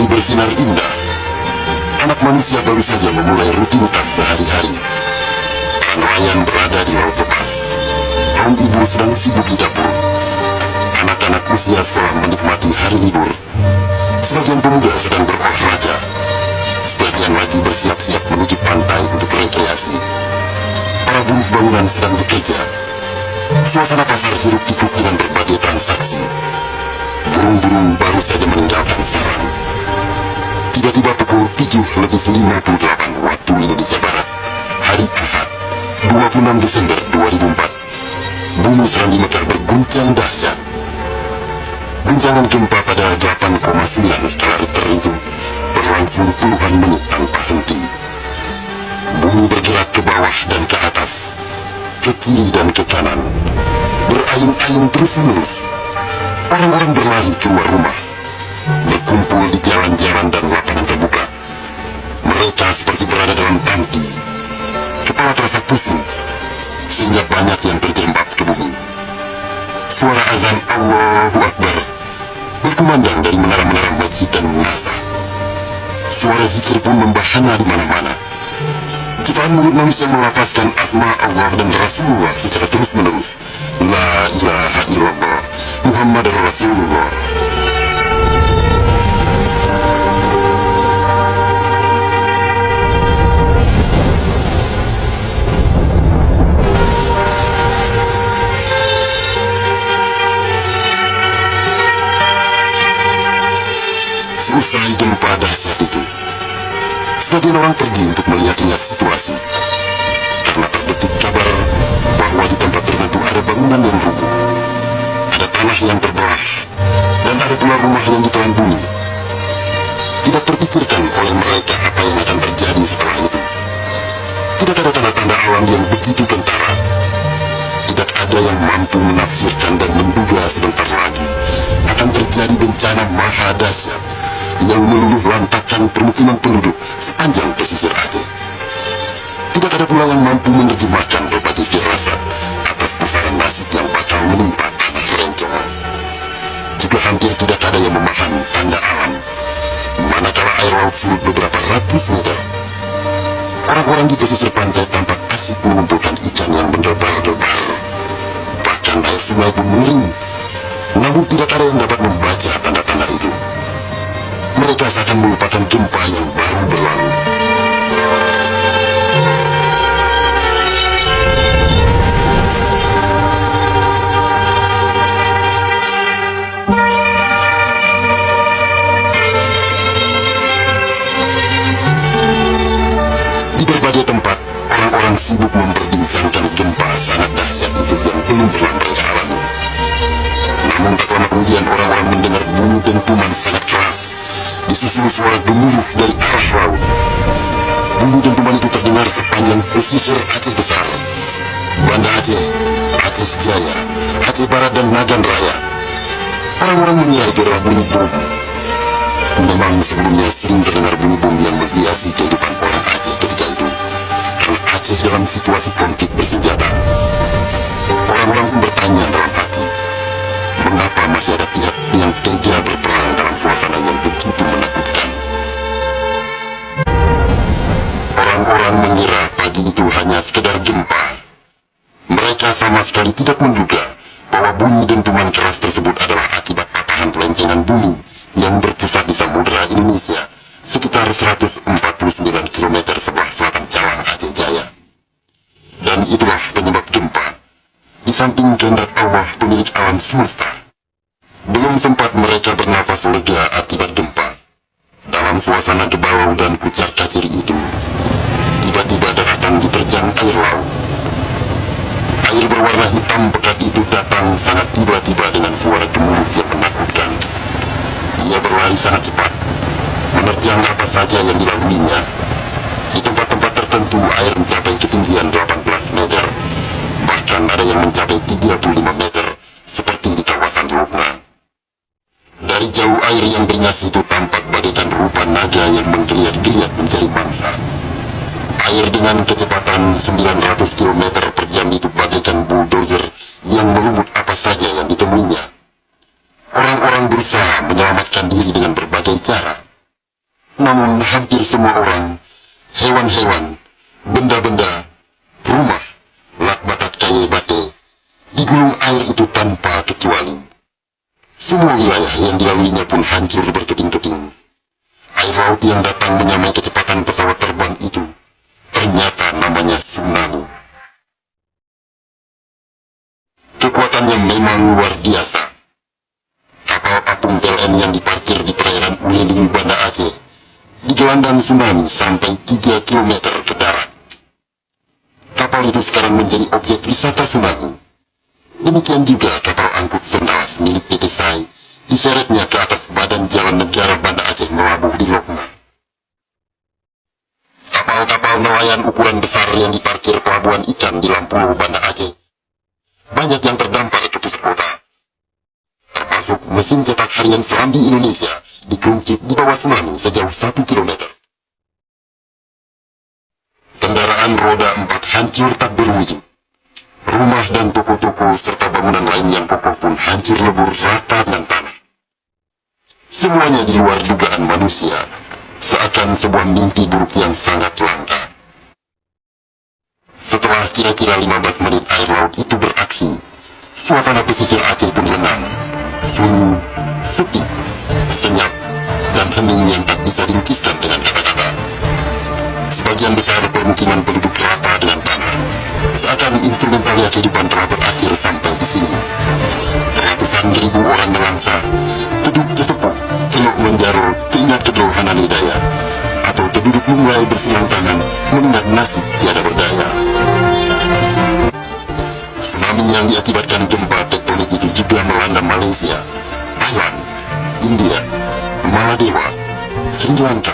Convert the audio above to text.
Matahari bersinar indah. Anak manusia baru saja memulai rutinitas sehari-hari. Para nelayan berada di laut lepas. Kaum ibu sedang sibuk di dapur. Anak-anak usia sekolah menikmati hari libur. Sebagian pemuda sedang berolahraga. Sebagian lagi bersiap-siap menuju pantai untuk rekreasi. Para buruh bangunan sedang bekerja. Suasana pasar hidup pikuk dengan berbagai transaksi. Burung-burung baru saja meninggalkan sarang. Tiba-tiba pukul 7:58 waktu Indonesia Barat, hari Ahad, 26 Desember 2004, bumi serambi Mekah berguncang dahsyat. Guncangan gempa pada 8,9 skala Richter itu berlangsung puluhan menit tanpa henti. Bumi bergerak ke bawah dan ke atas, ke kiri dan ke kanan, berayun-ayun terus-menerus. Orang-orang berlari keluar rumah, berkumpul di jalan-jalan dan lapangan terbuka. Mereka seperti berada dalam panti. Kepala terasa pusing, sehingga banyak yang terjerembab ke bumi. Suara azan Allahu Akbar berkumandang dari menara-menara masjid dan munasah. Suara zikir pun membahana di mana-mana. Jutaan mulut manusia melafazkan asma Allah dan Rasulullah secara terus-menerus. La ilaha illallah Muhammad Rasulullah. Selesai gempa dahsyat itu, sebagian orang pergi untuk melihat-lihat situasi, karena terbetik kabar bahwa di tempat tertentu ada bangunan yang rubuh, ada tanah yang terbelah, dan ada pula rumah yang ditelan bumi. Tidak terpikirkan oleh mereka apa yang akan terjadi setelah itu. Tidak ada tanda-tanda alam yang begitu kentara. Tidak ada yang mampu menafsirkan dan menduga sebentar lagi akan terjadi bencana maha dahsyat yang meluluh lantakkan permukiman penduduk sepanjang pesisir Aceh. Tidak ada pula yang mampu menerjemahkan berbagai firasat atas pusaran nasib yang bakal menimpa tanah rencong. Juga hampir tidak ada yang memahami tanda alam, manakala air laut surut beberapa ratus meter. Orang-orang di pesisir pantai tampak asik mengumpulkan ikan yang mendebar-debar. Bahkan air sungai pun mengering, namun tidak ada yang dapat membaca tanda-tanda itu. Mereka seakan melupakan gempa yang baru berlalu. Di berbagai tempat, orang-orang sibuk memperbincangkan gempa sangat dahsyat itu yang belum pernah mereka alami. Namun tak lama kemudian orang-orang mendengar bunyi dentuman sangat keras, disusul suara gemuruh dari arah laut. Bunyi dentuman itu terdengar sepanjang pesisir Aceh Besar, Banda Aceh, Aceh Jaya, Aceh Barat dan Nagan Raya. Orang-orang mengira itu adalah bunyi bom. Memang sebelumnya sering terdengar bunyi bom yang menghiasi kehidupan orang Aceh ketika itu, karena Aceh dalam situasi konflik bersenjata. Orang-orang pun bertanya dalam hati, mengapa masih ada pihak yang tega berperang dalam suasana yang begitu menakutkan. Orang-orang mengira pagi itu hanya sekedar gempa. Mereka sama sekali tidak menduga bahwa bunyi dentuman keras tersebut adalah akibat patahan lempengan bumi yang berpusat di Samudra Indonesia, sekitar 149 km sebelah selatan Calang Aceh Jaya. Dan itulah penyebab gempa. Di samping kehendak Allah pemilik alam semesta, belum sempat mereka bernafas lega akibat gempa. Dalam suasana gebalau dan kucar kacir itu, tiba-tiba daratan diterjang air laut. Air berwarna hitam pekat itu datang sangat tiba-tiba dengan suara gemuruh yang menakutkan. Ia berlari sangat cepat, menerjang apa saja yang dilaluinya. Di tempat-tempat tertentu air mencapai ketinggian 18 meter, bahkan ada yang mencapai 35 meter, seperti di kawasan Lokman. Dari jauh air yang beringas itu tampak bagaikan rupa naga yang menggeliat-geliat mencari mangsa. Air dengan kecepatan 900 km per jam itu bagaikan bulldozer yang melumut apa saja yang ditemuinya. Orang-orang berusaha menyelamatkan diri dengan berbagai cara. Namun hampir semua orang, hewan-hewan, benda-benda, rumah, lak batak kaye bate, digulung air itu tanpa kecuali. Semua wilayah yang dilaluinya pun hancur berkeping-keping. Air laut yang datang menyamai kecepatan pesawat terbang itu, ternyata namanya tsunami. Kekuatannya memang luar biasa. Kapal apung PLN yang diparkir di perairan Ulelu, Banda Aceh, digelandang tsunami sampai 3 km ke darat. Kapal itu sekarang menjadi objek wisata tsunami. Demikian juga kapal angkut Sendalas milik PT SAI diseretnya ke atas badan jalan negara Banda Aceh melabuh di Lokma. Kapal-kapal nelayan ukuran besar yang diparkir pelabuhan ikan di Lampulo, Banda Aceh, banyak yang terdampar ke pusat kota. Termasuk mesin cetak harian Serambi Indonesia digeruncit di bawah tsunami sejauh 1 km. Kendaraan roda 4 hancur tak berwujud. Rumah dan toko-toko serta bangunan lain yang kokoh pun hancur lebur rata dengan tanah. Semuanya di luar dugaan manusia, seakan sebuah mimpi buruk yang sangat langka. Setelah kira-kira 15 menit air laut itu beraksi, suasana pesisir Aceh pun tenang, sunyi, sepi, senyap, dan hening yang tak bisa dilukiskan dengan kata-kata. Sebagian besar permukiman penduduk rata dengan tanah, seakan instrumentalia kehidupan telah berakhir sampai di sini. Ratusan ribu orang melangsa, teduk tesepuh, teluk menjaro, keingat kedua Hanani Daya, atau terduduk mulai bersilang tangan, mengingat nasib tiada berdaya. Tsunami yang diakibatkan gempa tektonik itu juga melanda Malaysia, Thailand, India, Maladewa, Sri Lanka,